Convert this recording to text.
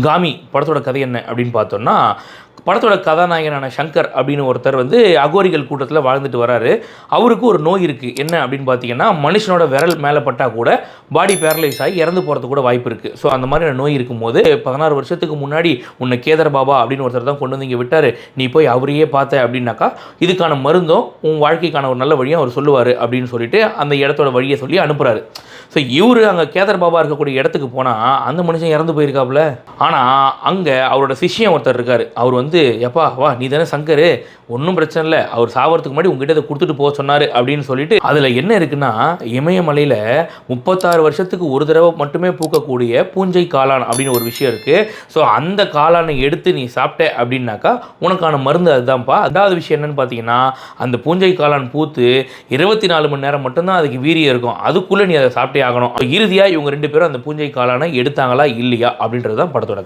காமி படத்தோட கதை என்ன அப்படின்னு பார்த்தோம்னா, படத்தோட கதாநாயகனான சங்கர் அப்படின்னு ஒருத்தர் வந்து அகோரிகள் கூட்டத்தில் வாழ்ந்துட்டு வராரு. அவருக்கு ஒரு நோய் இருக்குது. என்ன அப்படின்னு பார்த்தீங்கன்னா, மனுஷனோட விரல் மேலே பட்டால் கூட பாடி பேரலைஸ் ஆகி இறந்து போகிறதுக்கு கூட வாய்ப்பு இருக்குது. ஸோ அந்த மாதிரியான நோய் இருக்கும்போது 16 வருஷத்துக்கு முன்னாடி உன்னை கேதர் பாபா அப்படின்னு ஒருத்தர் தான் கொண்டு வந்து இங்கே விட்டார். நீ போய் அவரையே பார்த்த அப்படின்னாக்கா இதுக்கான மருந்தும் உன் வாழ்க்கைக்கான ஒரு நல்ல வழியும் அவர் சொல்லுவார் அப்படின்னு சொல்லிட்டு அந்த இடத்தோட வழியை சொல்லி அனுப்புகிறாரு. ஸோ இவர் அங்கே கேதர் பாபா இருக்கக்கூடிய இடத்துக்கு போனால் அந்த மனுஷன் இறந்து போயிருக்காப்புல. ஆனால் அங்கே அவரோட சிஷ்யன் ஒருத்தர் இருக்கார். அவர் வந்து எப்பா வா நீ தானே சங்கர், ஒன்றும் பிரச்சனை இல்லை, அவர் சாவறதுக்கு முன்னாடி உங்ககிட்ட இதை கொடுத்துட்டு போக சொன்னார் அப்படின்னு சொல்லிட்டு அதில் என்ன இருக்குன்னா, இமயமலையில் 36 வருஷத்துக்கு ஒரு தடவை மட்டுமே பூக்கக்கூடிய பூஞ்சை காளான் அப்படின்னு ஒரு விஷயம் இருக்குது. ஸோ அந்த காளானை எடுத்து நீ சாப்பிட்ட அப்படின்னாக்கா உனக்கான மருந்து அதுதான்ப்பா. ரெண்டாவது விஷயம் என்னன்னு பார்த்தீங்கன்னா, அந்த பூஞ்சை காளான் பூத்து 24 மணி நேரம் மட்டும்தான் அதுக்கு வீரியம் இருக்கும். அதுக்குள்ளே நீ அதை சாப்பிட்டே ஆகணும். இறுதியாக இவங்க 2 பேரும் அந்த பூஞ்சை காளானை எடுத்தாங்களா இல்லையா அப்படின்றது தான் படத்தோட